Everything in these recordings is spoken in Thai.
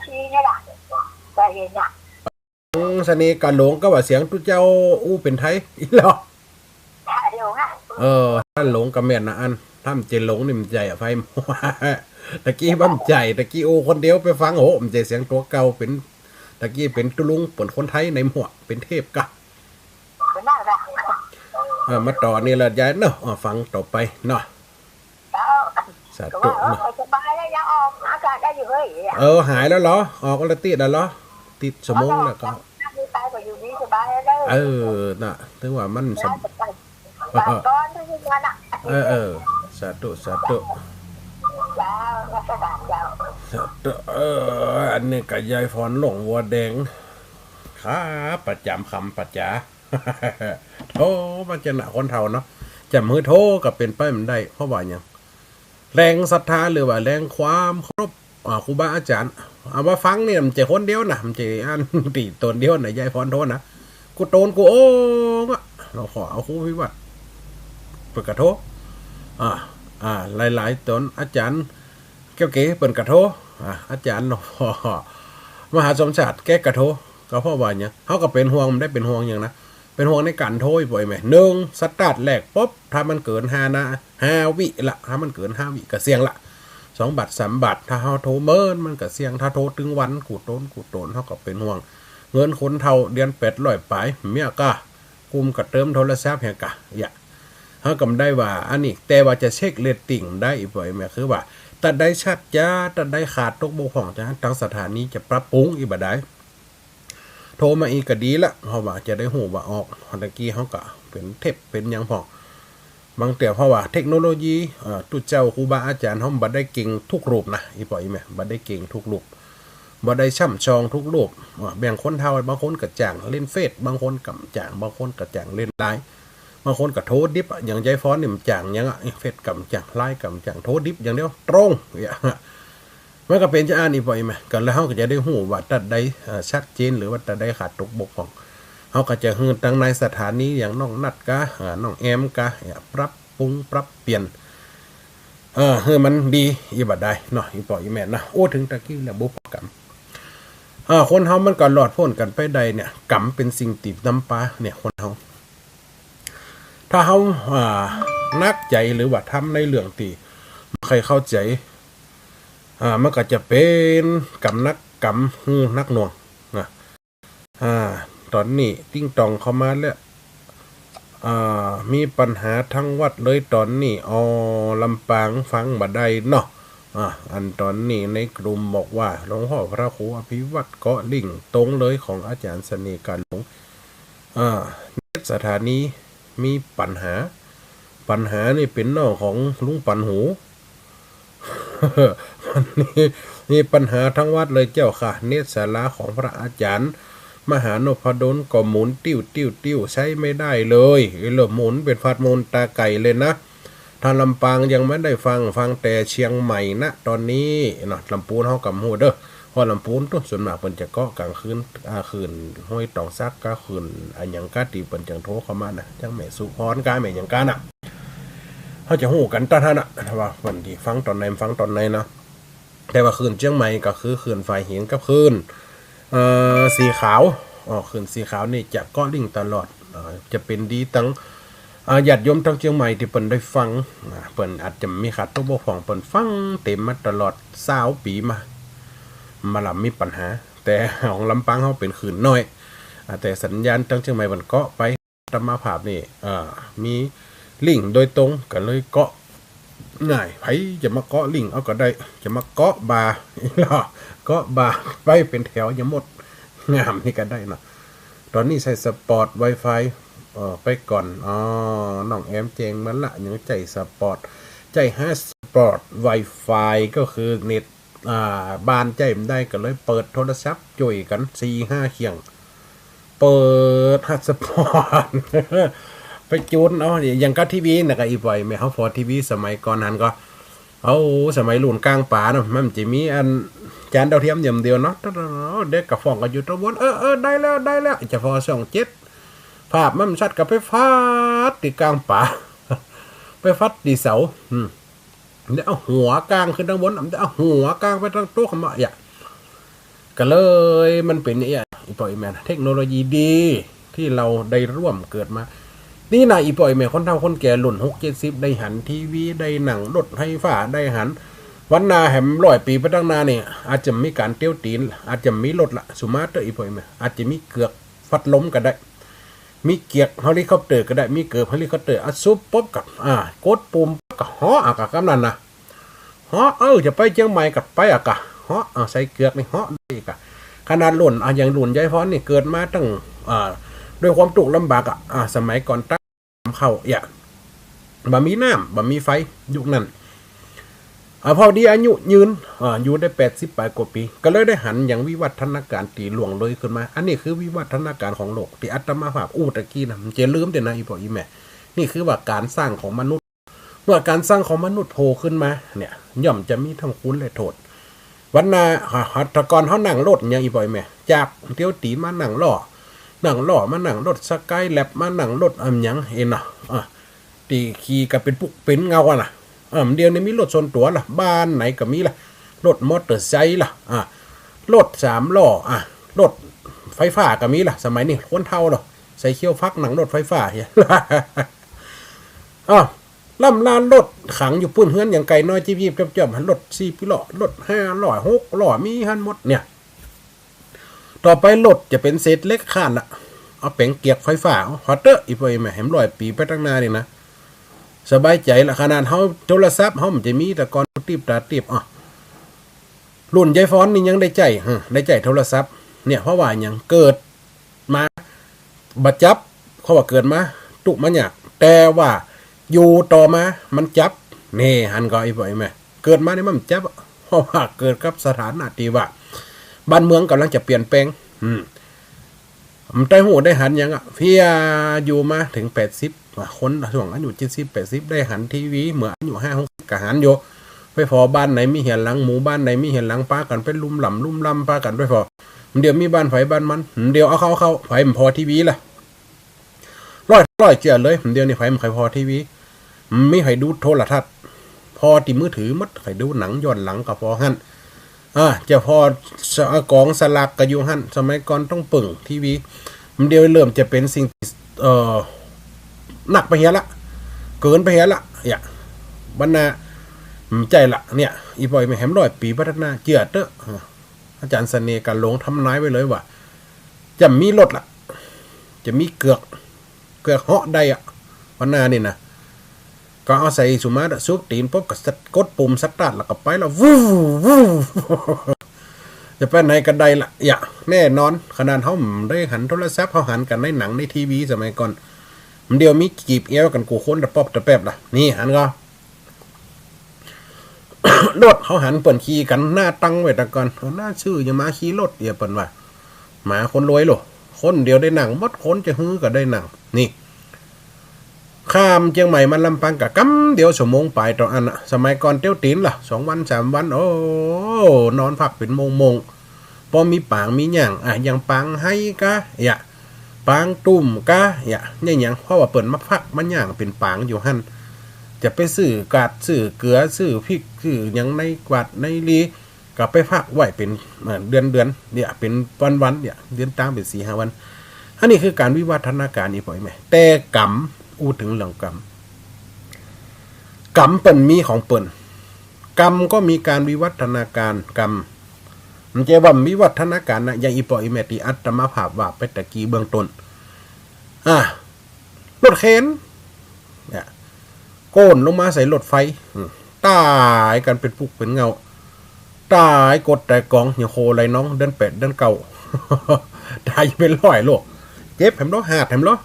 chi nữa là tại vì nhạc สนีการหลงก็ว่าเสียงตุเจ้าอู้เป็นไทยอีหรอ hạ điều ha ท่านหลงกับแม่นนะอันทำเจหลงนี่มันใจอะไฟมัวตะกี้บ้าใจตะกี้โอคนเดียวไปฟังโหมันใจเสียงตัวเก่าเป็นตะกี้เป็นตุลุงเปิดคนไทยในหมวกเป็นเทพกะ cái nào ra มาต่อนี่ละยายเนาะฟังต่อไปเนาะ đó สา cũng ธุ ở เนาะ ở sân bay đấy nhá ông nó cả đây vừa vậy หายแล้วเหรอออกแล้วติดแล้วเหรอติดสมองแล้วก็ đi tay vào dù đi sân bay đấy น่ะถึงว่ามันสม bà con thôi nhưng mà nè สาธุสาธุ chào các bạn chào สาธุอันนี้กับยายฟอนหลงวัวแดงขาประจำคำประจา โทมันจะหนักคนเท่าเนาะจะมือโทกับเป็นไปมันได้เพราะว่าอย่างแรงศรัทธาหรือว่าแรงความเคารพครูบาอาจารย์เอามาฟังเนี่ยมันจะคนเดียวนะมันจะอันตีตนเดียวนะยายฟอนโทนะกูโตนกูโอ้เราขอเอาครูพิวัตรเปิดกระโทหลายๆตนอาจารย์เก๋ๆเปิดกระโทอาจารย์มหาสมชาติแก้กระโทก็เพราะว่าเนี่ยเขาก็เป็นห่วงมันได้เป็นห่วงอย่างนะเป็นห่วงในการโทรบ่อยไหมหนึ่งสตาร์ทแรกป๊บถ้ามันเกิน5 วิละถ้ามันเกิน5 วิก็เสี่ยงละ2 บาท3 บาทถ้าเขาโทรเมินมันก็เสี่ยงถ้าโทรถึงวันกูโตนเขาก็เป็นห่วงเงินคนเท่าเดือน800 ไปเมียก็กุมกับเติมโทรศัพท์เฮียกะอย่าเขากำได้ว่าอันนี้แต่ว่าจะเช็คเรตติ้งได้อีกบ่อยไหมคือว่าตัดได้ชัดจ้าตัดได้ขาดตกบกพร่องจ้าทางสถานีจะปรับปรุงอีกบ่ได้โทรมาอีกก็ดีละเพราะว่าจะได้หูว่าออกตะกี้เขาก็เป็นเทปเป็นยังพอบางเตี่ยเพราะว่าเทคโนโลยีตุเจ้าครูบาอาจารย์เขาบัดได้เก่งทุกรูปนะอีปล่อยไหมบัดได้เก่งทุกรูปบัดได้ช่ำชองทุกรูปแบ่งคนเท่าบางคนกับจ่างเล่นเฟซบางคนกับจ่างบางคนกับจ่างเล่นไลน์บางคนกับโทษดิบอย่างใจฟ้อนนี่มันจ่างยังเฟซกับจ่างไลน์กับจ่างโทษดิบอย่างเดียวตรงมันก็เป็นจะอ่านอีปล่อยไหมกันแล้วเขาก็จะได้หูว่าตัดได้ชัดเจนหรือว่าตัดได้ขาดตกบกพร่องเขาก็จะฮือตั้งในสถานีอย่างน้องนัดกะน้องแอมกะปรับปรุงปรับเปลี่ยนฮือมันดีอีบัดได้เนาะอีปล่อยอีแม่นะโอ้ถึงตะกี้แล้วบุพกรรมคนเฮามันก็หลอดพ้นกันไปใดเนี่ยกรรมเป็นสิ่งติดน้ำปลาเนี่ยคนเฮาถ้าเฮานักใจหรือว่าทำในเรื่องตีใครเข้าใจมันก็จะเป็นกรรมนักหน่วงนะตอนนี้ติ้งตองเข้ามาแล้วมีปัญหาทั้งวัดเลยตอนนี้ลำปางฟังบ่ได้เนาะอันตอนนี้ในกลุ่มบอกว่าหลวงพ่อพระครูอภิวัตรเกาะลิ่งตรงเลยของอาจารย์เสน่ห์การหลงสถานีมีปัญหานี่เป็นน้องของลุงปันหู มันนี่ปัญหาทั้งวัดเลยเจ้าค่ะเนตรศาลาของพระอาจารย์มหานพดลก็หมุนติ้วใช้ไม่ได้เลยเริ่มหมุนเป็นฟัดมูลตาไก่เลยนะทางลำปางยังไม่ได้ฟังแต่เชียงใหม่นะตอนนี้เนาะลำปูนเฮากับหูเด้อพอลำปูนตัวส่วนมากเพิ่นจะเกาะกลางคืนคืนห้อยตองซักก็คืนอันหยังกะตีเพิ่นจังโทรเข้ามานะจังแม่สุพรกาแม่หยังกะน่ะเขาจะหูกันตอนนั้นน่ะว่าเพิ่นที่ฟังตอนไหนนะแต่ว่าคืนเชียงใหม่ก็คือคืนไฟเหียงกับคืนสีขาวคืนสีขาวนี่จะเกาะลิ่งตลอดจะเป็นดีตั้งญาติโยมทั้งเชียงใหม่ที่เปิ่นได้ฟังเปิ่นอาจจะมีขาดตกบกพร่องเปิ่นฟังเต็มมาตลอด20 ปีมาลำมีปัญหาแต่ของลำปางเขาเป็นคืนน้อยแต่สัญญาณทั้งเชียงใหม่มันเกาะไปธรรมภาพนี่มีลิงก์โดยตรงก็เลยเกาะง่ายไผจะมาเกาะลิงก์เอาก็ได้จะมาเกาะบาเกาะบาไปเป็นแถวอย่าหมดงามนี่ก็ได้นะตอนนี้ใช้สปอร์ต Wi-Fi ไปก่อนน้องแอมเจงมันละยังใจสปอร์ตใจ5สปอร์ต Wi-Fi ก็คือเน็ตบ้านใจมันได้ก็เลยเปิดโทรศัพท์จ่อยกัน 4-5 เคียงเปิดฮัตสปอร์ต ไปจูนอย่างก็ทีวีนะก็อีปล่อยแม่เฮาฟอร์ทีวีสมัยก่อนนั้นก็สมัยรุ่นกลางป่าเนาะมันจะมีอันจานดาวเทียมอย่างเดียวเนาะเด็กกับฟองก็อยู่ตรงบนได้แล้วจะพอ27ภาพมันชัดกับไปฟัดที่กลางป่า ไปฟัดที่เสาเดี๋ยวเอาหัวกลางขึ้นทางบนเดี๋ยวเอาหัวกลางไปทางโต๊ะขมาอย่า ก็เลยมันเป็นอย่างอีปอยแมนเทคโนโลยีดีที่เราได้ร่วมเกิดมานี่นะอีปอยแมนคนเฒ่าคนแก่หลุ่น60-70ได้หันทีวีได้หนังรถไฟฟ้าได้หันวันนาแหม100 ปีไปตั้งนาเนี่ยอาจจะมีการเตี้ยวตีนอาจจะมีรถละสุมาเตอร์อีปอยแมนอาจจะมีเกือกฟัดล้มก็ได้มีเกียร์เฮลิคอปเตอร์ก็ได้มีเกือกเฮลิคอปเตอร์ซุปปุ๊บกับกดปุ่มกับฮ้อกับกำนันนะฮ้อจะไปเชียงใหม่กับไปกะฮ้อใส่เกือกนี่ฮ้อได้กะขนาดหล่นอย่างหล่นยายฟ้อนนี่เกิดมาตั้งด้วยความตุกลำบากสมัยก่อนตั้งเข้าบ่มีน้ำบ่มีไฟยุคนั้นพอดีอายุยืนอยู่ได้80 ปลายกว่าปีก็เลยได้หันอย่างวิวัฒนาการตีหลวงเลยขึ้นมาอันนี้คือวิวัฒนาการของโลกที่อัตมาภาพตะกี้นะมันจะลืมแต่นะอีพ่ออีแม่นี่คือว่าการสร้างของมนุษย์เมื่อการสร้างของมนุษย์โผล่ขึ้นมาเนี่ยย่อมจะมีทั้งคุณและโทษวันนาหัตถกรเขานั่งรถอย่างอีพ่ออีแม่จากเที่ยวตีมานั่งล่อมานั่งรถสกายแลบมานั่งรถอย่างเอ็นตีขี่กับเป็นปุกเป็นเงาน่ะเดี๋ยวนี้มีรถส่วนตัวล่ะบ้านไหนก็มีล่ะรถมอเตอร์ไซค์ล่ะรถ3 ล้อรถไฟฟ้าก็มีล่ะสมัยนี้คนเท่าหรอใส่เขี้ยวฟักหนังรถไฟฟ้าเฮียล่ำลานรถขังอยู่ปื้นเฮือนอย่างไก่น้อยจีบๆจับรถ4 ล้อรถ5 ล้อ6 ล้อมีหันหมดเนี่ยต่อไปรถจะเป็นเศษเล็กข้านละเอาแผงเกียร์ไฟฟ้าฮอตเตอร์อีกไปแม่แหม100 ปีไปตั้งนานเลยนะสบายใจละขนาดเขาโทรศัพท์เขามันจะมีแต่ก่อนตีบตาตีบรุ่นยายฟ้อนนี่ยังได้ใจโทรศัพท์เนี่ยเพราะว่ายังเกิดมาบัดจับเขาว่าเกิดมาตุมาอยากแต่ว่าอยู่ต่อมามันจับนี่หันก็อีกไปแม่เกิดมาเนี่ยมันจับเพราะว่าเกิดกับสถานะที่ว่าบ้านเมืองกำลังจะเปลี่ยนแปลงมันได้หูได้หันยังเพียอยู่มาถึง80คนช่วงอายุ70-80ได้หันทีวีเหมือนอายุ50กะหันอยู่ไปพอบ้านไหนมีเหียนหลังหมู่บ้านไหนมีเหียนหลังป้ากันเป็นลุ่มลำป้ากันไปพอเดี๋ยวมีบ้านไฟบ้านมันเดี๋ยวเอาเข้าไฟมันพอทีวีล่ะร้อยเจียเลยเดี๋ยวนี้ไฟมันใครพอทีวีไม่ให้ดูโทรทัศน์พอติมือถือมัดให้ดูหนังย้อนหลังกับพอหันจะพอกองสลักกับยูหันสมัยก่อนต้องปึ่งทีวีมันเดียวเริ่มจะเป็นสิ่งหนักไปเฮียละเกินไปเฮียละบรรณาใจละเนี่ยอีบอยไม่แหม100 ปีพัฒนาเจียเตออาจารย์เสน่ห์การลงทำนายไว้เลยว่าจะมีรถละจะมีเกือกเหาะได้บรรณานี่นะก็เอาใส่สุมาซุปตีนปุ๊บก็กดปุ่มสตาร์ทแล้วก็ไปแล้ววู้จะไปไหนกันได้ละแน่นอนขนาดเขาได้หันโทรศัพท์เขาหันกันในหนังในทีวีสมัยก่อนมันเดียวมีกีบเอวกันกูค้นตะป๊อบตะแป๊บล่ะนี่หันก็ รถเขาหันเปิ่นขี่กันหน้าตั้งไว้แต่ก่อนหน้าชื่อยังมาขี่รถเปิ่นว่าหมาคนรวยหรอคนเดียวได้หนังมดคนจะฮื้อก็ได้หนังนี่ข้ามเชียงใหม่มาลำปางกะกำเดี๋ยวชั่วโมงไปต่ออันสมัยก่อนเตี้ยวตีนล่ะ2 วัน3 วันโอ้นอนพักเป็นโมงพอมีปางมีหยังอย่างปางให้กะปางตุ่มกะอย่างเพราะว่าเปิ่นมาพักมันหยังเป็นปางอยู่หั่นจะไปซื้อกาดซื้อเกลือซื้อพริกซื้อหยังในกวาดในลีก็ไปพักไว้เป็นเดือนเป็นวันเดือนตามเป็น4-5 วันอันนี้คือการวิวัฒนาการนี่ปล่อยไหมแต่กรรมอู้ถึงเรื่องกรรมเปิ่นมีของเปิ่นกรรมก็มีการวิวัฒนาการกรรมมันจะว่าวิวัฒนาการนะอย่างอีปออีเมติอัตมาภาพว่าไปตะกี้เบื้องต้นรถเข็นโกนลงมาใส่รถไฟตายกันเป็นปุกเป็นเงาตายกดแต่กองอย่าโคไรน้องเดิน8 เดิน9ตายเป็น100 โลเจ็บแถมล้อหาดแถมล้อ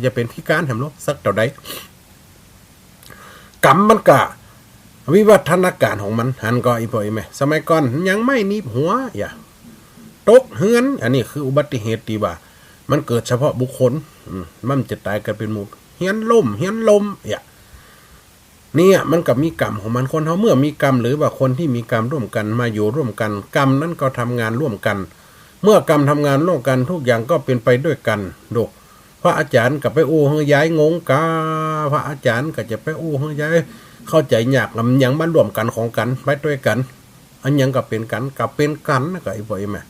จะเป็นพิการแถมล้อสักเท่าใดกรรมมันกะวิวัฒนาการของมันหันก็อีพออีแม่สมัยก่อนยังไม่นีบหัวตกเฮือนอันนี้คืออุบัติเหตุที่ว่ามันเกิดเฉพาะบุคคลมันจะตายกันเป็นหมู่เฮียนลมเนี่ยมันกับมีกรรมของมันคนเขาเมื่อมีกรรมหรือว่าคนที่มีกรรมร่วมกันมาอยู่ร่วมกันกรรมนั้นก็ทำงานร่วมกันเมื่อกรรมทำงานร่วมกันทุกอย่างก็เป็นไปด้วยกันดูพระอาจารย์กับไปอู้เฮย้ายงงกาพระอาจารย์ก็จะไปอู้เฮย้ายเข้าใจยากลำยังมารวมกันของกันไปด้วยกันอันยังก็เป็นกันกับเป็นกันนะก็ไอ้บ่อยแม่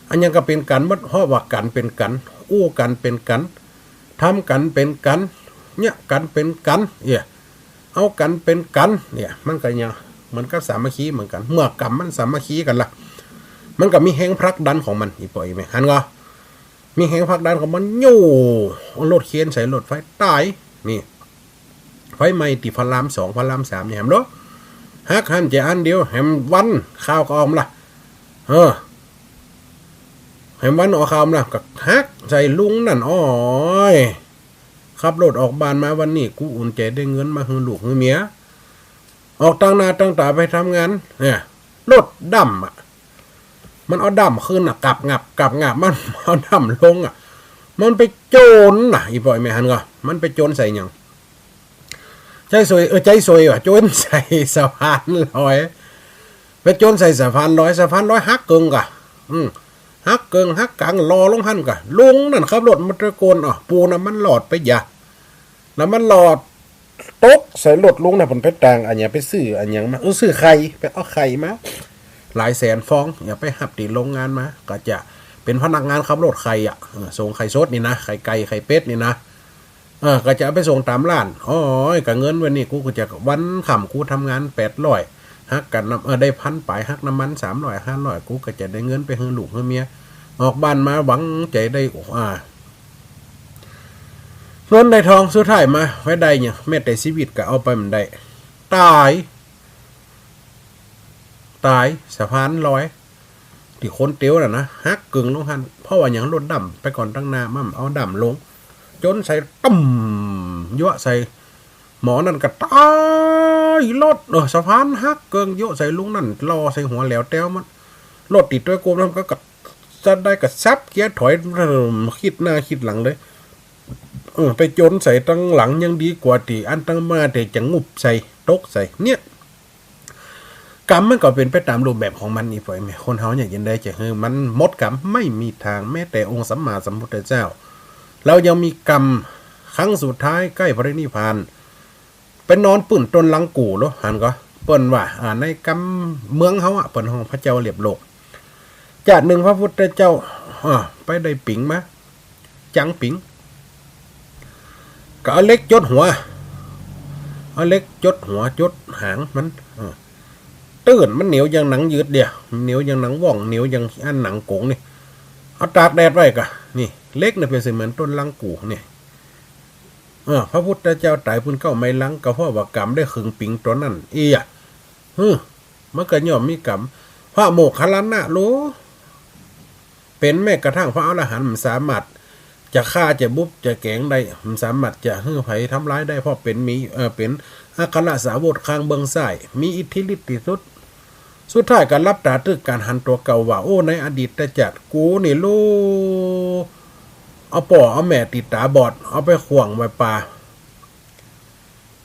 อันยังก็เป็นกันหมดเพราะว่ากันเป็นกันอู้กันเป็นกันทำกันเป็นกันเนี่ยกันเป็นกันเนี่ยเอากันเป็นกันเนี่ยมันก็ยังมันก็สามัคคีเหมือนกันเมื่อกรรมมันสามัคคีกันล่ะมันก็มีแห่งผลักดันของมันอีปล่อยไหมฮันก็มีแห่งผลักดันของมันโย่รถเคียนใส่รถไฟตายนี่ไฟไหม้ติพาราม2พาราม3เนี่ยแฮมเนาะฮักหันจะอันเดียวแฮมวันข้าวก็ออมล่ะแฮมวันออกข้าวล่ะก็ฮักใส่ลุงนั่นอ้อยขับรถออกบ้านมาวันนี้กูอุ่นใจได้เงินมาให้ลูกให้เมียออกตั้งหน้าตั้งตาไปทำงานเนี่ยรถดำอ่ะมันเอาดำขึ้นอ่ะกลับงับมันเอาดำลงอ่ะมันไปโจรน่ะอีปล่อยไม่หันก็มันไปโจรใส่ยังใจสวยว่ะโจรใส่สะพานลอยไปโจรใส่สะพานลอยฮักเกิงกะฮักเกิงฮักกลางรอลงหันกะลุงนั่นขับรถมันตะโกนปูน่ะมันหลอดไปอย่าแล้วมันหลอดตกใส่รถลุงน่ะผมไปต่างอันเนี้ยไปซื้ออันยังมาซื้อไข่ไปเอาไข่มาหลายแสนฟองอย่าไปหับตีโรงงานมาก็จะเป็นพนักงานขับรถไข่ส่งไข่สดนี่นะไข่ไก่ไข่เป็ดนี่นะก็จะไปส่งตามร้านกับเงินวันนี้กูก็จะวันค่ำกูทำงาน800ฮักกันได้พันปลายฮักน้ำมัน300 500กูก็จะได้เงินไปให้ลูกให้เมียออกบ้านมาหวังใจได้เงินได้ทองสุดท้ายมาไว้ได้เนี่ยแม้แต่ชีวิตก็เอาไปมันได้ตายสะพานลอยที่คนเตี้ยวน่ะนะฮักกึ่งลงหันเพราะว่าอย่างรถดำไปก่อนตั้งหน้ามั่มเอาดำลงจนใส่ตั้มเยอะใส่หมอนั่นก็ตายรถสะพานฮักเกิงเยอะใส่ลุงนั่นรอใส่หัวแหลวแต้วมันรถติดด้วยกูนั่นก็จะได้กับซับเกียร์ถอยคิดหน้าคิดหลังเลยไปจนใส่ตั้งหลังยังดีกว่าตีอันตั้งมาแต่จะงุบใส่ตกใส่เนี่ยกรรมมันก็เป็นไปตามรูปแบบของมันอีกฝ่ายไหมคนเฮาเนี่ยยันได้จะคือมันหมดกรรมไม่มีทางแม้แต่องค์สัมมาสัมพุทธเจ้าเรายังมีกรรมครั้งสุดท้ายใกล้พระนิพพานเป็นนอนปื้นต้นลังกูเหรอหันก็เปิ้นว่าในกรรมเมืองเฮาเปิ้นของพระเจ้าเรียบโลกจากหนึ่งพระพุทธเจ้าไปได้ปิ่งมาจังปิ่งก็เอาเล็กจดหัวจดหางมันตื่นมันเหนียวอย่างหนังยืดเดียวเหนียวอย่างหนังว่องเหนียวอย่างอันหนังโกงนี่เอาตากแดดไว้กะนี่เล็กเนี่ยเป็นเหมือนต้นลังกูเนี่ยพระพุทธเจ้าตายพุ่นเก้าไม่ลังก็เพราะว่ากรรมได้ขึงปิงตัวนั่นมันก็ย่อมมีกรรมพระโมคคัลลานะรู้เป็นแม้กระทั่งพระอรหันต์มันสามารถจะฆ่าจะบุบจะแกงได้มันสามารถจะไผทำร้ายได้เพราะเป็นเป็นอัครสาวกข้างเบื้องซ้ายมีอิทธิฤทธิ์ที่สุดท้ายการรับตาตึกการหันตัวเก่าว่าในอดีตแต่จัดกูนี่ลูเอาป่อเอาแม่ติดตาบอดเอาไปขวางไว้ป่า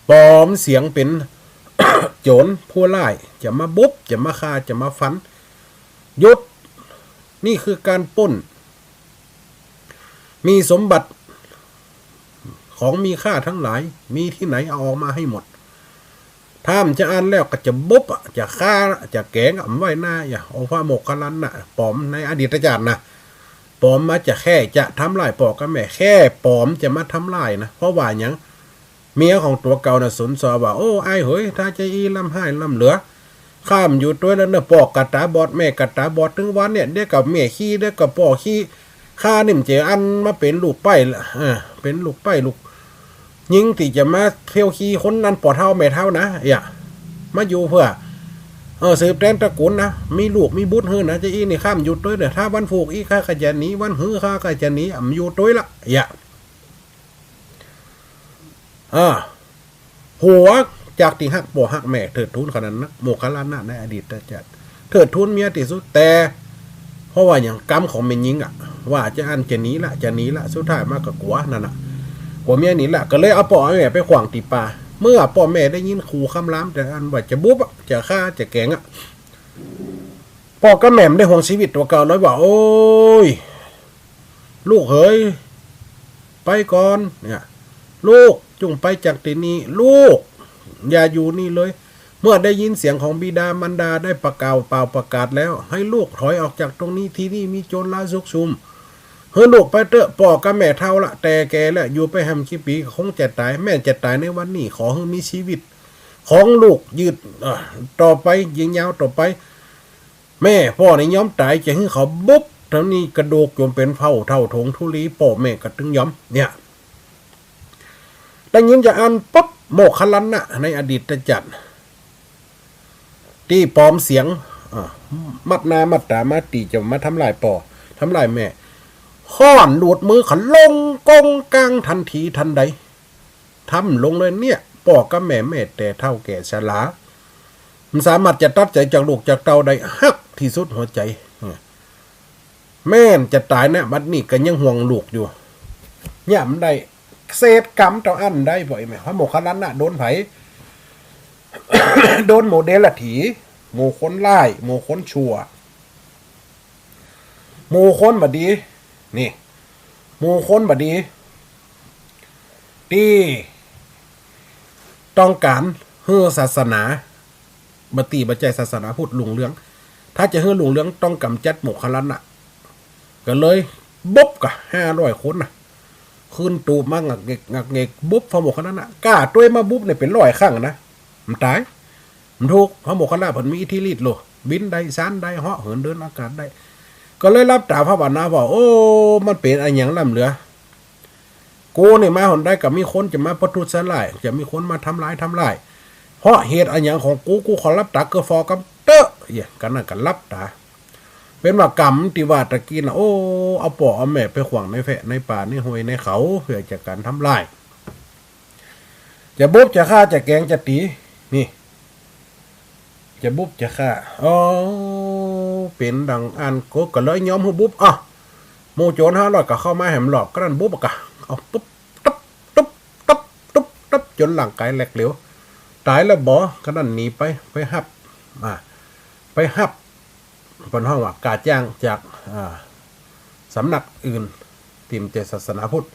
ปลอมเสียงเป็น โจรผู้ร้ายจะมาบุบจะมาฆ่าจะมาฟันยุดนี่คือการปล้นมีสมบัติของมีค่าทั้งหลายมีที่ไหนเอาออกมาให้หมดถ้ามจะอ่านแล้วก็จะบุบจะฆ่าจะแกงไว้หน้าอย่าเอาพระโมคคัลลานะปลอมในอดีตชาตินะปลอมมาจะแค่จะทำลายปอกกับแม่แค่ปลอมจะมาทำลายนะเพราะว่าอย่างเมียของตัวเก่าน่ะสนสอว่าไอ้เฮ้ยถ้าจะอีลำให้ลำเหลือข้ามอยู่ตัวแล้วเนี่ยปอกกัดตาบอดแม่กัดตาบอดถึงวันเนี่ยเด็กกับแม่ขี้เด็กกับปอกขี้ข้านิ่มเจอันมาเป็นลูกไปเป็นลูกไปลูกยิงที่จะมาเที่ยวขี้คนนั้นปอดเท่าแม่เท่านะมาอยู่เพื่อสืบแทนตระกูลนะมีลูกมีบุตรเฮือนะจะอีนี่ข้ามอยู่ตัวเด้อถ้าวันผูกอีข้าก็จะหนีวันหื้อข้าก็จะหนีอยู่ตัวละหัวจากที่หักบ่หักแม่เถิดทุนขนาดนั้นโมคคัลลานะในอดีตจัดเถิดทุนเมียที่สุดแต่เพราะว่าอย่างกรรมของแม่ยิงว่าจะอันจะหนีละสุดท้ายมากกับกลัวนั่นกลัวเมียหนีละก็เลยเอาป่อแม่ไปขวางตีปลาเมื่อป่อแม่ได้ยินขู่คำรามแต่อันว่าจะบุบจะฆ่าจะแกงป่อก็แหม่มได้ห่วงชีวิตตัวเก่าแล้วว่าโอ้ยลูกเฮ้ยไปก่อนเนี่ยลูกจุงไปจากที่นี่ลูกอย่าอยู่นี่เลย เมื่อได้ยินเสียงของบิดามารดาได้ประกาศเป่าประกาศแล้วให้ลูกถอยออกจากตรงนี้ที่นี่มีโจรลายซุกชุมเฮ้ยลูกไปเตอะป่อกับแม่เท่าละแต่แกแล้วอยู่ไปแฮมกี่ปีคงจะตายแม่จะตายในวันนี้ขอให้มีชีวิตของลูกยืดต่อไปยิงยาวต่อไปแม่พ่อในย้อมตายจะให้เขาบุ๊บทั้งนี้กระดูกจนเป็นเผาเท่าถงทุลีป่อแม่กระตึงย้อมเนี่ยได้ยินจะอ่านปุ๊บโมกขลันนะในอดีตจัดที่ปลอมเสียงมัดนามัดตามาตีจะมาทำลายป่อทำลายแม่ค้อนดูดมือขันลงกงกลางทันทีทันใดทำลงเลยเนี่ยป่อกับแม่แต่เท่าแก่ชรามันสามารถจะตัดใจจากลูกจากเต่าได้ฮักที่สุดหัวใจแม่จะตายเนี่ยบัดนี้ก็ยังห่วงลูกอยู่เนี่ยมันได้เศษกรรมต่ออันได้บ่อยไหมเพราะโมคลันน่ะโดนไผ โดนโมเดลละถีโมคนไล่โมคนชั่วโมคนบดีนี่โมคนบดีที่ต้องการเฮือศาสนาบตีบัจจัยศาสนาพุทธหลงเรื่องถ้าจะเฮือหลงเรื่องต้องกำจัดโมคลันน่ะก็เลยบ๊บกับ500 คนน่ะขึ้นตูมางักเงกบุ๊บพอโมคลันน่ะกล้าตัวมาบุ๊บเนี่ยเป็น100 ครั้งนะมันตายมันถูกเพราะโมคลันผลมีอิทธิฤทธิ์โลบินได้ซานได้เหาะเหินเดินอากาศได้ก็เลยรับตาพระบาทนาบอกโอ้มันเป็นอะไรอย่างล่ำเหลือกูเนี่ยมาหนได้กับมีคนจะมาประทุษร้ายจะมีคนมาทำร้ายเพราะเหตุอะไรอย่างของกูขอรับตาเกอฟอกับเตอะอย่างกันนั่นกันรับตาเป็นว่ากรรมที่ว่าตะกี้นะโอ้เอาป่อเอาแม่ไปขวางในแฝะในป่าในห้วยในเขาเพื่อจากการทำลายจะบุบจะฆ่าจะแกงจะตีนี่จะบุบจะฆ่าอ๋อเป็นดังอันก็เลยย้อมหัวบุบอ่ะโมโจร500ก็เข้ามาแหมหลอกก็นั่นบุบกะเอาตุ๊บจนหลังกายแหลกเหลวตายแล้วบ่ก็นั่นหนีไปหับไปหับเป็นห้องว่ากาจ้างจากสำนักอื่นทีมเจศาสนาพุทธ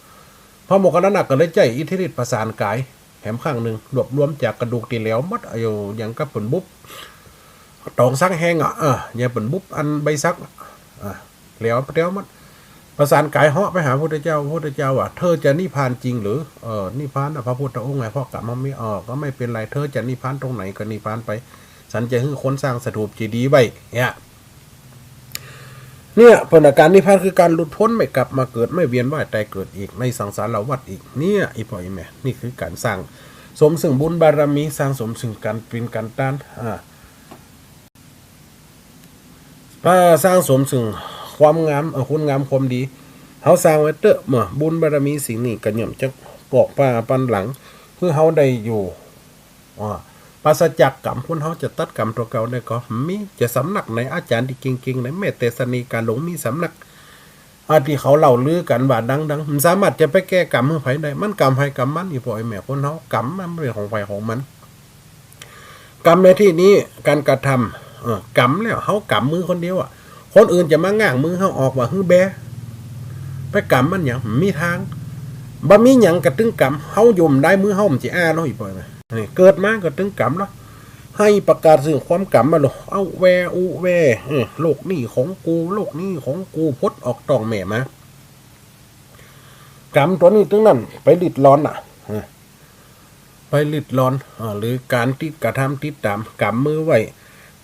พระโมคคัลลานะก็เลยใจอิทธิฤทธิ์ประสานกายแถมข้างหนึ่งรวบรวมจากกระดูกตีแล้วมัดอยู่อย่างกับผลบุบตองซักแห้งอย่างผลบุบอันใบซักแล้วมัดประสานกายเหาะไปหาพระพุทธเจ้าว่าเธอจะนิพพานจริงหรือนิพพานพระพุทธองค์ไงพ่อกลับมาไม่ก็ไม่เป็นไรเธอจะนิพพานตรงไหนก็นิพพานไปฉันจะให้คนสร้างสถูปเจดีย์ไว้เนี่ยผลการนิพพานคือการหลุดพ้นไม่กลับมาเกิดไม่เวียนว่ายตายเกิดอีกในสังสารวัฏอีกเนี่ยอีพ่ออีแม่นี่คือการสร้างสมซึ่งบุญบารมีสร้างสมซึ่งการเป็นการต้านสร้างสมซึ่งความงามคุณงามความดีเขาสร้างไว้เตอะเมื่อบุญบารมีสิ่งนี้ก็ย่อมจะปอกป่าปันหลังเพื่อเขาได้อยู่ปราศจากกรรมคนเขาจะตัดกรรมตัวเก่าได้ก็มีจะสำนักในอาจารย์ที่เก่งๆในแม่เตสนีการหลงมีสำนักที่เขาเล่าลือกันว่าดังมันสามารถจะไปแก้กรรมเมื่อไผได้มันกรรมไผกรรมมันอีพ่อไอ้แม่คนเขากรรมมันเป็นของไผของมันกรรมในที่นี้การกระทำกรรมแล้วเขากรรมมือคนเดียวคนอื่นจะมาง่างมือเขาออกว่าฮือแบไปกรรมมันอย่างมีทางบ่มีหยังกระตึงกรรมเขายุ่มได้มือเขามันจะเนาะอีพ่อไอ้นี่เกิดมาก็ถึงกรรมแล้วให้ประกาศสื่อความกรรมมาเลยเอาแวโลกนี่ของกูโลกนี่ของกูพดออกตองแม่มากรรมตัวนี้ถึงนั่นไปลิดร้อนไปลิดร้อนหรือการติดกระทำติดตามกรรมมือไว้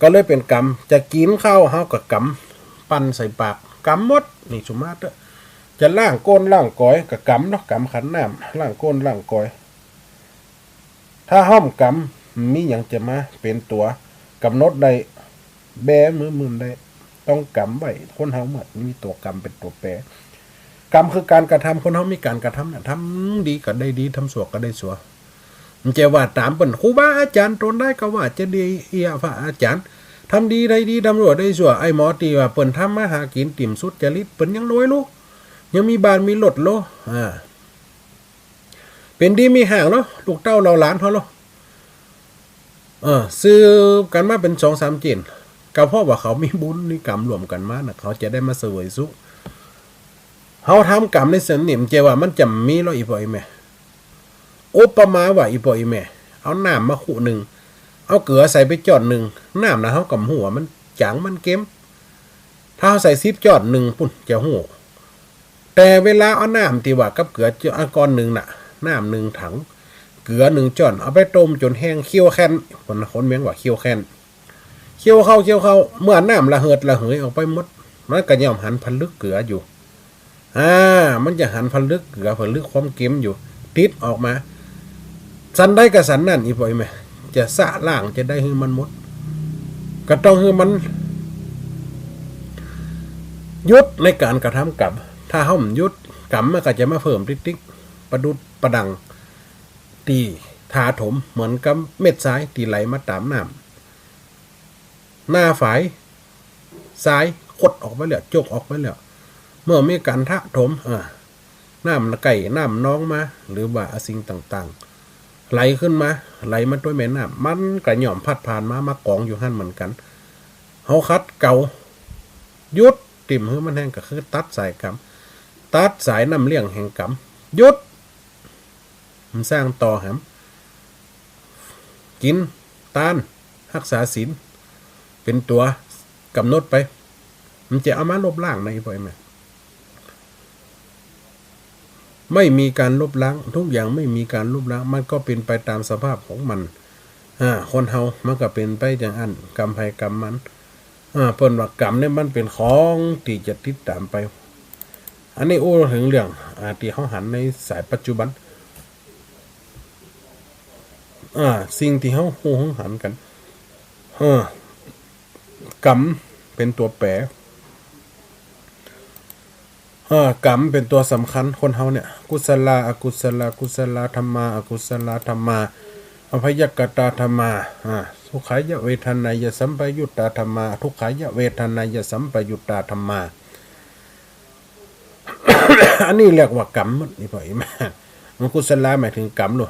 ก็เลยเป็นกรรมจะกินข้าวเฮากับกรรมปั้นใส่ปากกรรมหมดนี่สุมาตรจะล่างก้นล่างก้อยกับกรรมเนาะกรรมขันน้ำล่างก้นล่างก้อยถ้าห้อมกรรมมีอย่างจะมาเป็นตัวกำหนดได้แบมือได้ต้องกรรมไว้คนเฮาเหมือนมีตัวกรรมเป็นตัวแปรกรรมคือการกระทำคนเฮามีการกระทำเนี่ยทำดีก็ได้ดีทำชั่วก็ได้ชั่วมันจะว่าตามเป็นครูบาอาจารย์ตนได้ก็ว่าจะดีพระอาจารย์ทำดีได้ดีทำชั่วได้ชั่วไอ้หมอตีว่าเปิ้นทำมาหากินติ่มสุดจริตเปิ้นยังรวยลูกยังมีบ้านมีรถโลเป็นดีมีห่างเนาะลูกเต้าเราหลานเขาเนาะซื้อกันมาเป็น2-3 เจนก็เพราะว่าเขามีบุญมีกรรมรวมกันมาเขาจะได้มาเสวยสุขเขาทำกรรมในเสนิมเจว่ามันจะมีแล้วอีพ่ออีแม่อุปมาว่าอีพ่ออีแม่เอาน้ำมาขู่หนึ่ง เอาเกลือใส่ไปจอดหนึ่งน้ำนะเฮากับหัวมันจางมันเค็มถ้าใส่10 จอดหนึ่งปุ่นจะหูแต่เวลาเอาน้ำที่ว่ากับเกลือจะก้อนหนึ่งน่ะน้ำ1 ถังเกลือ1 จอนเอาไปต้มจนแห้งเคี่ยวแค้นคนเมียงว่าเคี่ยวแค้นเคี่ยวเข้าเมื่อน้ำระเหิดระเหยออกไปหมดมันก็ย่อมหันพันลึกเกลืออยู่มันจะหันพันลึกเกลือพันลึกความเค็มอยู่ติดออกมาสันได้กับสันนั่นอีปล่อยไหมจะสะล่างจะได้ให้มันหมดก็ต้องให้มันยุดในการกระทำกรรมถ้าเฮามันยุดกรรมมันก็จะมาเพิ่มติ๊กประดุดประดังตีทาถมเหมือนกับเม็ดทรายที่ไหลมาตามน้ำหน้าฝายทรายคดออกไปแล้วจกออกไปแล้วเมื่อมีการทะถมน้ำไก่น้ำน้องมาหรือว่าสิ่งต่างๆไหลขึ้นมาไหลมาด้วยแม่น้ำมันกระหย่อมพัดผ่านมากองอยู่หั่นเหมือนกันเฮาคัดเก่ายุดติ่มให้มันแห้งก็คือตัดสายกรรมตัดสายน้ำเลี้ยงแห่งกรรมยุดมันสร้างต่อหำกินต้านรักษาศีลเป็นตัวกำหนดไปมันจะเอามาลบล้างในบ่อยไหมไม่มีการลบล้างทุกอย่างไม่มีการลบล้างมันก็เป็นไปตามสภาพของมันคนเฮามันก็เป็นไปอย่างอันกรรมภัยกรรมมันเปิ้นว่ากรรมเนี่ยมันเป็นของที่จะติดตามไปอันนี้โอ้ถึงเรื่องที่เฮาหันในสายปัจจุบันสิ่งที่เฮาฮู้หันกันกรรมเป็นตัวแปรกรรมเป็นตัวสำคัญคนเฮาเนี่ยกุศลาอกุศลากุศลาธรรมาอกุศลาธรรมาอภัยกตาธรรมาทุกขายเวทนายสัมปยุตตาธรรมาทุกขายเวทนายสัมปยุตตาธรรมา อันนี้เรียกว่ากรรมนี่พ่อแม่มันกุศลาหมายถึงกรรมหรอ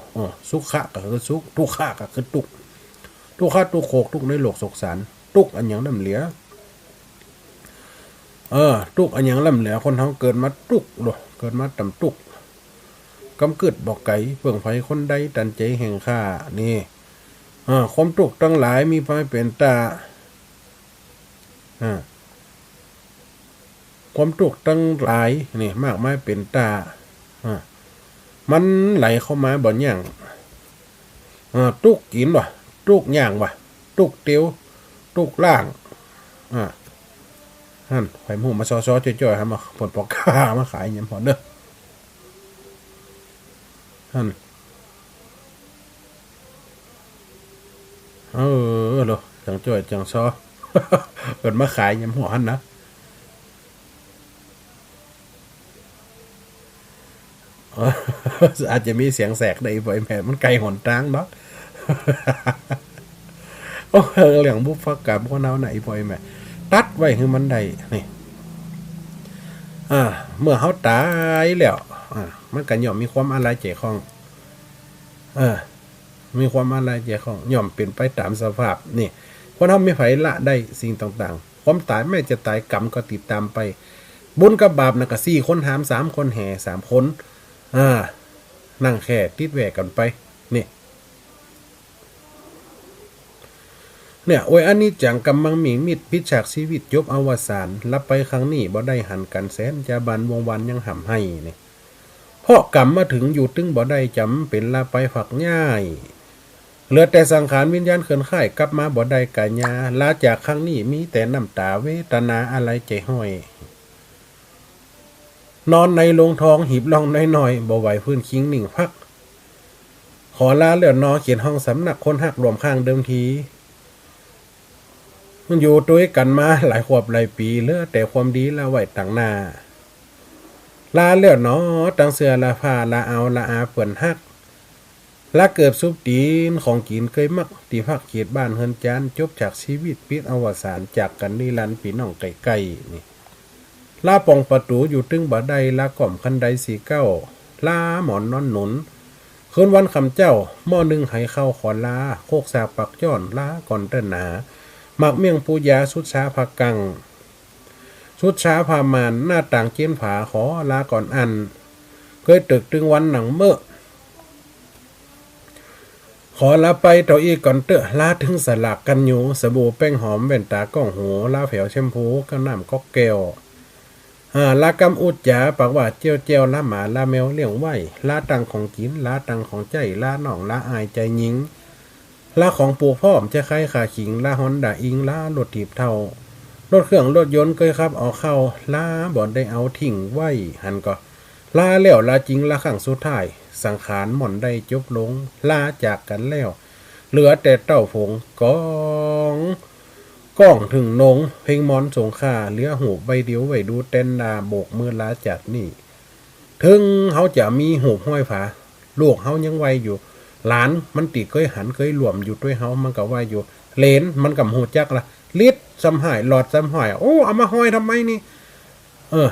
สุขะก็คือสุขทุกขะก็คือทุกขะทุกโขกทุกในโลกสงสารทุกอันอย่างน้ำเหลือทุกอันอย่างล่ำเหลือคนเฮาเกิดมาทุกหรอเกิดมาต่ำทุกกำกึดบอกไก่เปลืองไฟคนใดตันใจแห่งข้านี่ความทุกข์ทั้งหลายมีไฟเป็นตาความทุกข์ทั้งหลายนี่มากมายเป็นตามันไหลเข้ามาบ่อนอย่างทุกกินวะทุกอย่างวะทุกเตียวทุกล่างนั่นไข่หมูมาซอๆจ่อยๆครับมาผลปอกข้ามาขายอย่างพอเด้อนั่นเหรอจังจ่อยจังซอเปิดมาขายอย่างหัวหันนะอาจจะมีเสียงแสกได้บ่อยแม่มันไกลหนทางเนาะเรื่องบุพกรรมของเราไหนบ่อยแม่ตัดไว้ให้มันได้นี่เมื่อเขาตายแล้วมันก็ย่อมมีความอะไรเจ๋ของมีความอะไรเจ๋ของย่อมเป็นไปตามสภาพนี่คนเขาไม่ไผละได้สิ่งต่างๆความตายไม่จะตายกรรมก็ติดตามไปบุญกับบาปนะก็4 คนหาม3 คนแห่3 คนนั่งแค่ติดแหวกกันไปเนี่ยโอ้ยอันนี้จังกำมังมีมิดพิฉากชีวิตจบอวสานรับไปครั้งนี้บ่ได้หันกันแสนจะบันวงวันยังห่ำให้นี่เพราะกรรมมาถึงอยู่ตึงบ่ได้จำเป็นลาไปฝักง่ายเหลือแต่สังขารวิญญาณเขินข่ายกลับมาบ่ได้กะญาลาจากครั้งนี้มีแต่น้ำตาเวทนาอะไรใจห้อยนอนในโรงทองหีบลองน้อยๆบ่ไหวพื้นคิงหนิ่งพักขอลาเหลือนอเขียนห้องสำนักคนหักรวมข้างเดิมทีมันอยู่ด้วยกันมาหลายขวบหลายปีเหลือแต่ความดีละไว้ต่างหน้าลาเลือดเนาะตังเสือละผ้าละเอาละอาเปื่อนฮักละเกิดซุปตีนของกินเคยมักตีพักเขียดบ้านเฮินจานจบจากชีวิตปิดอวสานจากกันนิรันดร์ปีน้องไก่ๆนี่ลาปองประตูอยู่ตึงบ่ได้ลากล่อมคันใด49ลาหมอนนอนหนุนคืนวันคำเจ้าหม้อ1ให้เข้าขอลาโคกสาปักย้อนลาก่อนเต้นหนาหมักเมี่ยงปูยาสุดช้าผักกังสุดช้าพามานหน้าต่างเจียนผาขอลาก่อนอันเคยตึกตึงวันหนังเมื่อข อลาไปต่ออีกก่อนเตอะลาถึงสลากกันอยู่สบู่แป้งหอมแว่นตาก้องหูลาแผวแชมพูก็น้ำก๊อกแก้วลากำอุดจ๋าปากว่าเจียวเจียวลาหมาลาแมวเลี้ยงไว้ลาตังของกินลาตังของใจลาหน่องลาอายใจยิงลาของปลูกพ่อมจะไข่ขาขิงลาฮอนดาอิงลารถถีบเท่ารถเครื่องรถยนต์เคยครับเอาเข้าลาบ่อนได้เอาทิ้งไว้หันก็ลาแล้วลาจริงลาขังสุดท้ายสังขารหม่อนได้จบลงลาจากกันแล้วเหลือแต่เต้าผงก้องถึงนงเพลงมอนสงค่าเหลือหูใบเดียวไว้ดูเต้นดาโบกมือลาจากนี่ถึงเขาจะมีหูห้อยฝาลูกเขายังไวอยู่หลานมันติเคยหันเคยหลวมอยู่ด้วยเขามันก็ไวอยู่เลนมันกับหูจักละลิดซ้ำหายหลอดซ้ำหายโอ้เอามาห้อยทำไมนี่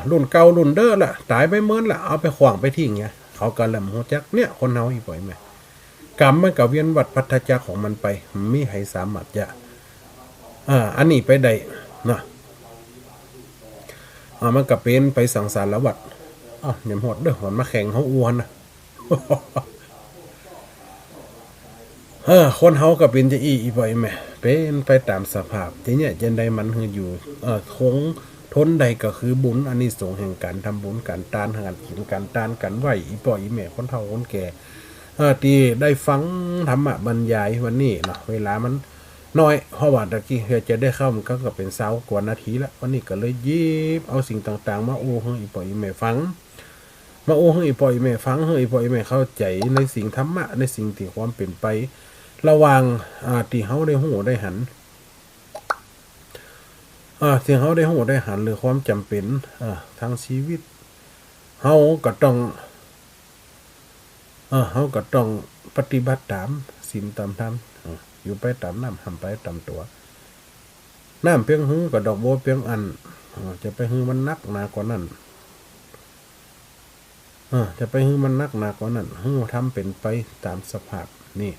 รุ่นเก่ารุ่นเด้อละตายไปเมินละเอาไปขวางไปทิ้งไงเขาก็ลำหูจักเนี่ยคนเฮาอีกบ่อยไหมกรรมมันกับเวียนวัดพัฒจักของมันไปมีให้สามารถจะอันนี้ไปได้นะมันก็เป็นไปสังสารวัฏอย่าหดเด้อหอนมาแข่งเขาอ้วนนะ คนเฮาก็เป็นจะอีบ่อยแม่เป็นไปตามสภาพทีเนี้ยจังใดมันคืออยู่คงทนใดก็คือบุญอานิสงส์แห่งการทำบุญการทานการกินการทานกันไหวอีป่อยอีแม่คนเฒ่าคนแก่ที่ได้ฟังธรรมะบรรยายวันนี้เนาะเวลามันน้อยเพราะว่าตะกี้จะได้เข้ามันก็เป็น20กว่านาทีแล้ววันนี้ก็เลยยิบเอาสิ่งต่างๆมาโอ้ให้อีป่อยอีแม่ฟังมาโอ้ให้อีป่อยอีแม่ฟังให้อีป่อยอีแม่เข้าใจในสิ่งธรรมะในสิ่งที่ความเป็นไประหว่างที่เขาได้หูได้หันเสียงเขาได้หูได้หันหรือความจำเป็นทางชีวิตเขาก็ต้องปฏิบัติตามศีลตามธรรมอยู่ไปตามน้ำทำไปตามตัวน้ำเพียงหื้อกับดอกบัวเพียงอันจะไปหื้อมันนักหนากว่านั้นจะไปหื้อมันนักหนากว่านั้นหื้อทำเป็นไปตามสภาพนี่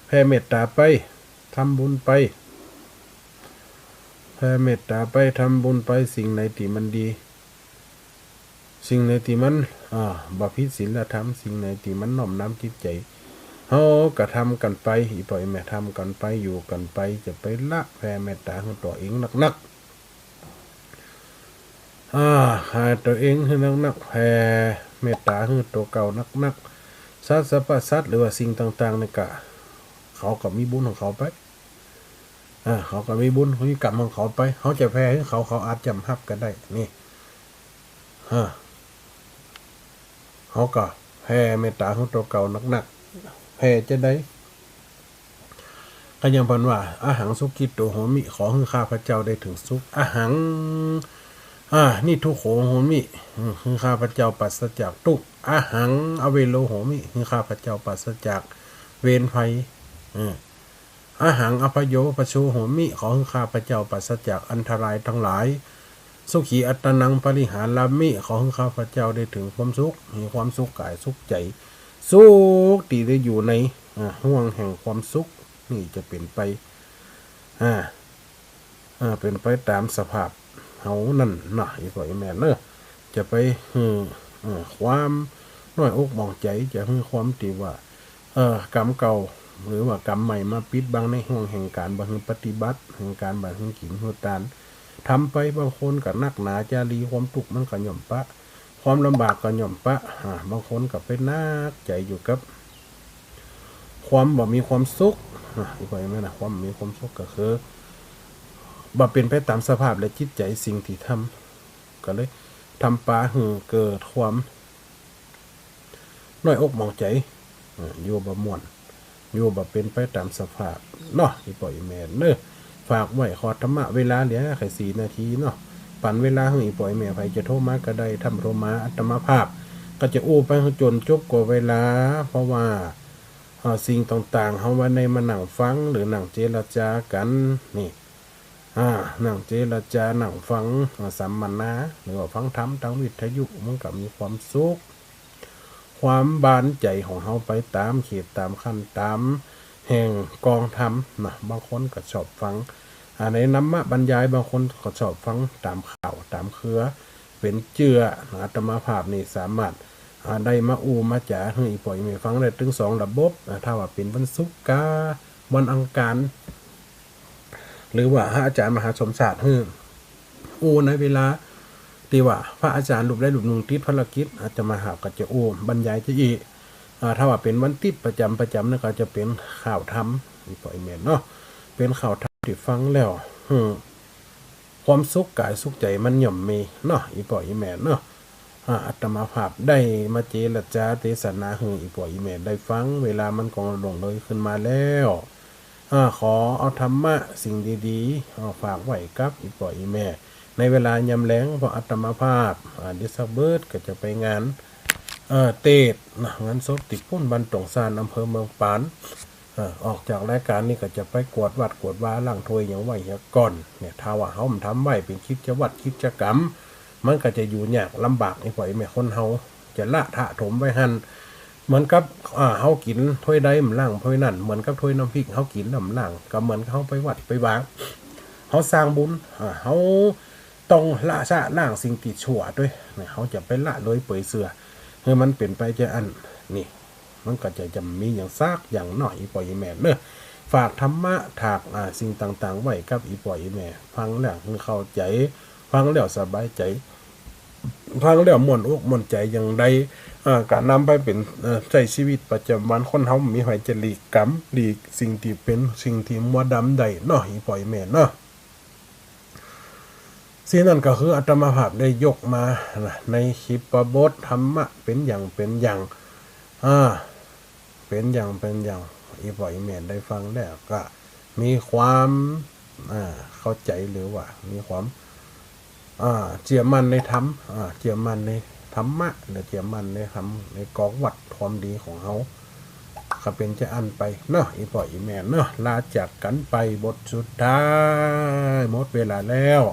แผ่เมตตาไปทำบุญไปแผ่เมตตาไปทำบุญไปสิ่งไหนที่มันดีสิ่งไหนที่มันบ่ผิดศีลธรรมสิ่งไหนที่มันน้อมน้ำจิตใจเฮากระทำกันไปอีปล่อยแม่ทำกันไปอยู่กันไปจะไปละแผ่เมตตาของตัวเองนักหาตัวเองให้นักแผ่เมตตาให้ตัวเก่านักสัตว์สรรพสัตว์หรือว่าสิ่งต่างๆนี่กะเขาก็มีบุญของเขาไปเขาก็มีบุญมีกรรมของเขาไปเขาจะแพ้ให้เขาอาจจำฮับกันได้นี่เขาก็แพ้เมตตาของตัวเก่านักแพ้จะได้ก็ยังพันว่าอาหังสุกิโตโหมิขอให้ข้าพระเจ้าได้ถึงสุขอาหังนี่ทุกโขโหมิคือข้าพระเจ้าปัสจากทุกอาหังอเวโลโหมิคือข้าพระเจ้าปัสจากเวรภัยอาหังอภโยปโชโหมิขอให้ข้าพระเจ้าปัสจากอันตรายทั้งหลายสุขีอัตนังปริหารลามิขอให้ข้าพระเจ้าได้ถึงความสุขมีความสุขกายสุขใจสุขที่ได้อยู่ในห่วงแห่งความสุขนี่จะเป็นไปเป็นไปตามสภาพเฮานั่นนะอีกว่าแม่เนอะจะไปความน้อยอกมองใจจะให้ความตีว่ากรรมเก่าหรือว่ากรรมใหม่มาปิดบังในห่วงแห่งการบังปฏิบัติแห่งการบังกินหัวตานทำไปบางคนกับนักหนาจารีความทุกข์มันก็ย่อมปะความลำบากก็ย่อมปะบางคนกับเป็นนักใจอยู่กับความบ่มีความสุขอีกว่าแม่นะความมีความสุขก็คือบ่เป็นไปตามสภาพและจิตใจสิ่งที่ทำก็เลยทำปาเกิดความน้อยอกมองใจอยู่บ่ม่วนอยู่บ่เป็นไปตามสภาพเนาะอีปล่อยแม่เนอะฝากไว้ขอธรรมะเวลาเหลือแค่4 นาทีเนาะปั่นเวลาให้อีปล่อยแม่ไผจะโทรมาก็ได้ทำโทรมาอัตมาภาพก็จะอู้ไปจนจบกว่าเวลาเพราะว่าสิ่งต่างๆเฮาว่าในมานั่งฟังหรือนั่งเจรจากันนี่นั่งเจรจานั่งฟังสัมมนาหรือว่าฟังธรรมทางวิทยุมันก็มีความสุขความบานใจของเฮาไปตามเขตตามขั้นตามแห่งกองธรรมนะบางคนก็ชอบฟังในน้ำมะบรรยายบางคนก็ชอบฟังตามข่าวตามเครือเป็นเจืออาตมาภาพนี่สามารถ ได้มาอูมาจ๋าให้อีปล่อยมีฟังได้ถึง2ระบบถ้าว่าเป็นวันศุกร์กาวันอังคารหรือว่าอาจารย์มหาสมศาสตร์ให้อูในเวลาที่ว่าพระอาจารย์รูปได้รูปหนึ่งติดภารกิจอาจจะมาหาก็จะอูบรรยายจะอีถ้าว่าเป็นวันติดประจำนั่นก็จะเป็นข่าวธรรมอีปล่อยแม่นเนาะเป็นข่าวธรรมที่ฟังแล้วความสุขกายสุขใจมันย่อมมีเนาะอีปล่อยแม่นเนาะอาตมาภาพได้มาเจรจาเทศนาให้อีปล่อยแม่นได้ฟังเวลามันกองลงเลยขึ้นมาแล้วขอเอาธรรมะสิ่งดีๆฝากไว้กับอีปล่อยแม่ในเวลายามแล้งพออาตมาภาพดิสเบิร์ดก็จะไปงานเตดนะงานศพติดพุ่นบันตงซานอำเภอเมืองปานออกจากรายการนี้ก็จะไปกวดวัดกวดว่าล่างถวยอย่างไหวก่อนเนี่ยถ้าว่าเฮาทำไว้เป็นคิดจะวัดคิดจะกรรมมันก็จะอยู่ยากลำบากไอ้ปล่อยแม่คนเฮาจะละถะถมไว้หันเหมือนกับเฮากินถ้วยใดมันล่างถ้วยนั่นเหมือนกับถ้วยน้ำพริกเฮากินน้ำล่างก็เหมือนเฮาไปวัดไปวางเฮาสร้างบุญเฮาต้องละซะล่างสิ่งติดชั่วด้วยเฮาจะไปละเลยเปื่อยเสือให้มันเป็นไปจะอันนี่มันก็จะมีอย่างซากอย่างหน่อยอีปล่อยแม่เนอะฝากธรรมะถากสิ่งต่างๆไว้กับอีปล่อยแม่ฟังแล้วเข้าใจฟังแล้วสบายใจฟังแล้วม่วนอกม่วนใจอย่างใดการนำไปเป็นใช้ชีวิตประจำวันคนเฮามีหอยจะหลีกกรรมหลีกสิ่งที่เป็นสิ่งที่มัวดำได้เนาะอีปล่อยแม่เนาะสิ่งนั้นก็คืออาตมาภาพได้ยกมาในคลิปบทธรรมะเป็นอย่างเป็นอย่างอีปล่อยแม่ได้ฟังแล้วก็มีความเข้าใจหรือว่ามีความเชื่อมั่นในธรรมเชื่อมั่นในธรรมะหรือเชื่อมั่นในธรรมในกองวัดความดีของเขาก็เป็นจะอันไปเนาะอีปล่อยแม่เนาะลาจากกันไปบทสุดท้ายหมดเวลาแล้ว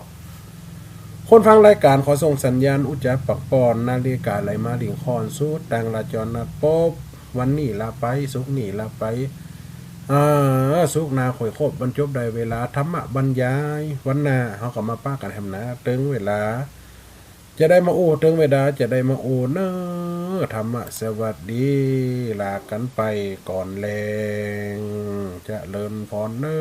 คนฟังรายการขอส่งสัญญาณอุจจาปักปอนนาฬิกาไหลมาลิงคอนสูดดังราจรนัดปบวันนี้ลาไปสุกนี้ลาไปสุกนาข่อยโคบบรรจบได้เวลาธรรมะบรรยายวันหน้าเขาก็มาป้ากันทำนะตึงเวลาจะได้มาโอ้ตึงเวลาจะได้มาโอ้เนอธรรมะสวัสดีลากันไปก่อนแรงจะเลินพรเนอ